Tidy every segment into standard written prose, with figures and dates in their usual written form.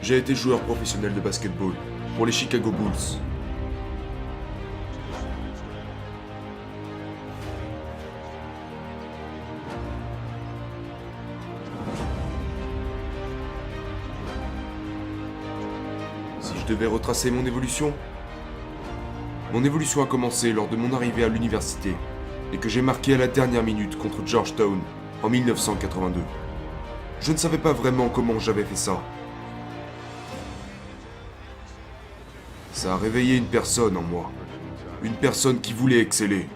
J'ai été joueur professionnel de basketball pour les Chicago Bulls. Si je devais retracer mon évolution a commencé lors de mon arrivée à l'université et que j'ai marqué à la dernière minute contre Georgetown en 1982. Je ne savais pas vraiment comment j'avais fait ça. Ça a réveillé une personne en moi. Une personne qui voulait exceller,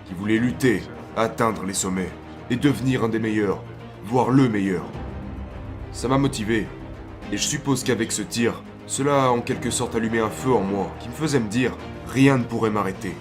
qui voulait lutter, atteindre les sommets et devenir un des meilleurs, voire le meilleur. Ça m'a motivé. Et je suppose qu'avec ce tir, cela a en quelque sorte allumé un feu en moi qui me faisait me dire « Rien ne pourrait m'arrêter ».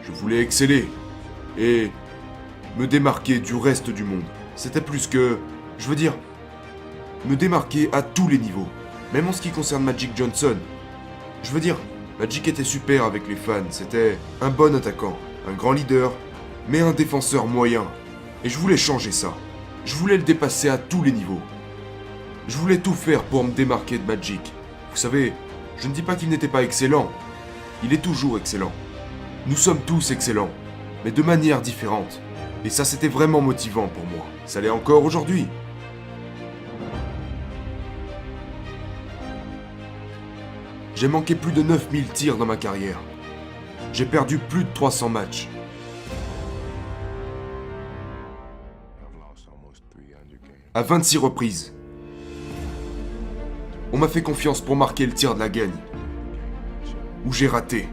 Je voulais exceller et me démarquer du reste du monde. C'était plus que, je veux dire, me démarquer à tous les niveaux, même en ce qui concerne Magic Johnson. Je veux dire, Magic était super avec les fans, c'était un bon attaquant, un grand leader, mais un défenseur moyen. Et je voulais changer ça. Je voulais le dépasser à tous les niveaux. Je voulais tout faire pour me démarquer de Magic. Vous savez, je ne dis pas qu'il n'était pas excellent. Il est toujours excellent. Nous sommes tous excellents, mais de manière différente. Et ça, c'était vraiment motivant pour moi. Ça l'est encore aujourd'hui. J'ai manqué plus de 9000 tirs dans ma carrière. J'ai perdu plus de 300 matchs. À 26 reprises. On m'a fait confiance pour marquer le tir de la gagne. Où j'ai raté.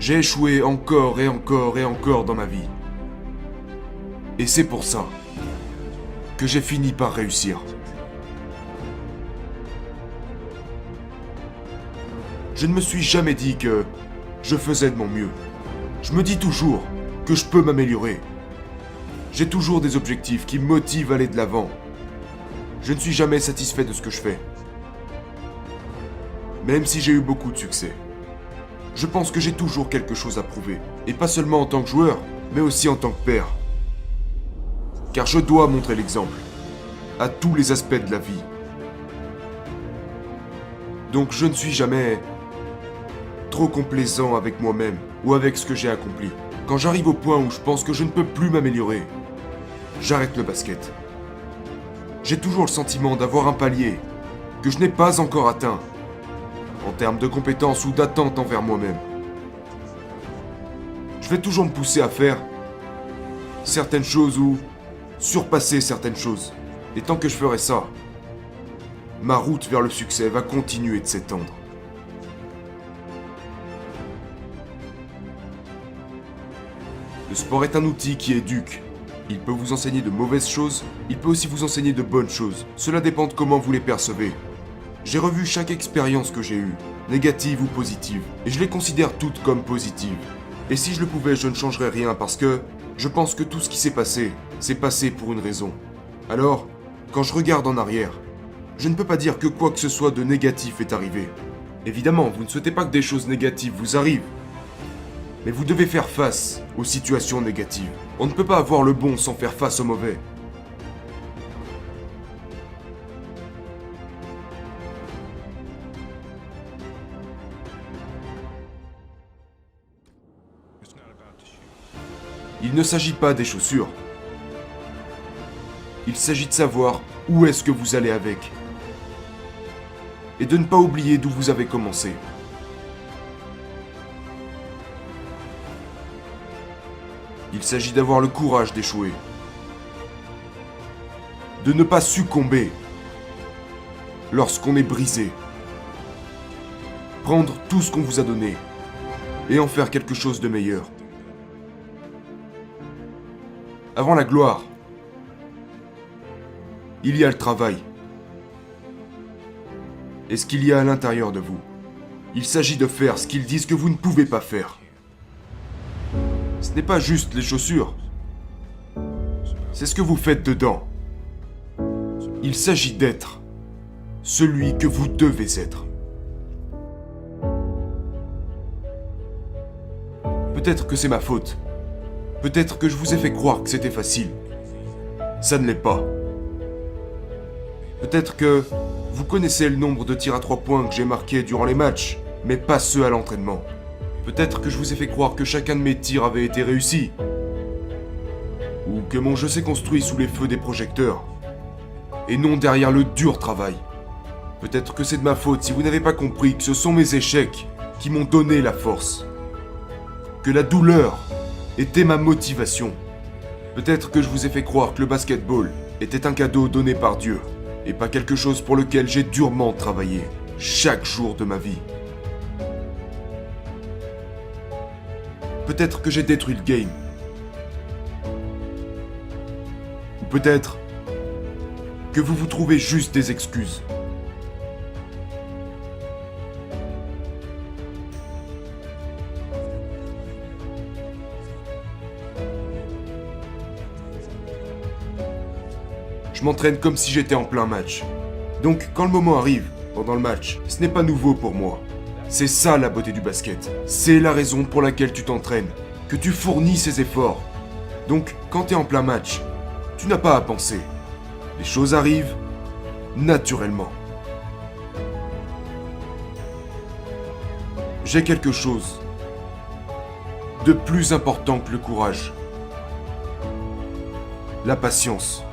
J'ai échoué encore et encore et encore dans ma vie. Et c'est pour ça que j'ai fini par réussir. Je ne me suis jamais dit que je faisais de mon mieux. Je me dis toujours que je peux m'améliorer. J'ai toujours des objectifs qui me motivent à aller de l'avant. Je ne suis jamais satisfait de ce que je fais. Même si j'ai eu beaucoup de succès. Je pense que j'ai toujours quelque chose à prouver. Et pas seulement en tant que joueur, mais aussi en tant que père. Car je dois montrer l'exemple. À tous les aspects de la vie. Donc je ne suis jamais trop complaisant avec moi-même ou avec ce que j'ai accompli. Quand j'arrive au point où je pense que je ne peux plus m'améliorer, j'arrête le basket. J'ai toujours le sentiment d'avoir un palier que je n'ai pas encore atteint. En termes de compétences ou d'attente envers moi-même. Je vais toujours me pousser à faire certaines choses ou surpasser certaines choses. Et tant que je ferai ça, ma route vers le succès va continuer de s'étendre. Le sport est un outil qui éduque. Il peut vous enseigner de mauvaises choses, il peut aussi vous enseigner de bonnes choses. Cela dépend de comment vous les percevez. J'ai revu chaque expérience que j'ai eue, négative ou positive, et je les considère toutes comme positives. Et si je le pouvais, je ne changerais rien parce que je pense que tout ce qui s'est passé pour une raison. Alors, quand je regarde en arrière, je ne peux pas dire que quoi que ce soit de négatif est arrivé. Évidemment, vous ne souhaitez pas que des choses négatives vous arrivent. Mais vous devez faire face aux situations négatives. On ne peut pas avoir le bon sans faire face au mauvais. Il ne s'agit pas des chaussures. Il s'agit de savoir où est-ce que vous allez avec. Et de ne pas oublier d'où vous avez commencé. Il s'agit d'avoir le courage d'échouer. De ne pas succomber lorsqu'on est brisé. Prendre tout ce qu'on vous a donné et en faire quelque chose de meilleur. Avant la gloire, il y a le travail. est ce qu'il y a à l'intérieur de vous. Il s'agit de faire ce qu'ils disent que vous ne pouvez pas faire. Ce n'est pas juste les chaussures. C'est ce que vous faites dedans. Il s'agit d'être celui que vous devez être. Peut-être que c'est ma faute. Peut-être que je vous ai fait croire que c'était facile. Ça ne l'est pas. Peut-être que vous connaissez le nombre de tirs à 3 points que j'ai marqués durant les matchs, mais pas ceux à l'entraînement. Peut-être que je vous ai fait croire que chacun de mes tirs avait été réussi. Ou que mon jeu s'est construit sous les feux des projecteurs. Et non derrière le dur travail. Peut-être que c'est de ma faute si vous n'avez pas compris que ce sont mes échecs qui m'ont donné la force. Que la douleur était ma motivation. Peut-être que je vous ai fait croire que le basketball était un cadeau donné par Dieu, et pas quelque chose pour lequel j'ai durement travaillé, chaque jour de ma vie. Peut-être que j'ai détruit le game. Ou peut-être que vous vous trouvez juste des excuses. Je m'entraîne comme si j'étais en plein match. Donc, quand le moment arrive, pendant le match, ce n'est pas nouveau pour moi. C'est ça la beauté du basket. C'est la raison pour laquelle tu t'entraînes, que tu fournis ces efforts. Donc, quand t'es en plein match, tu n'as pas à penser. Les choses arrivent naturellement. J'ai quelque chose de plus important que le courage. La patience.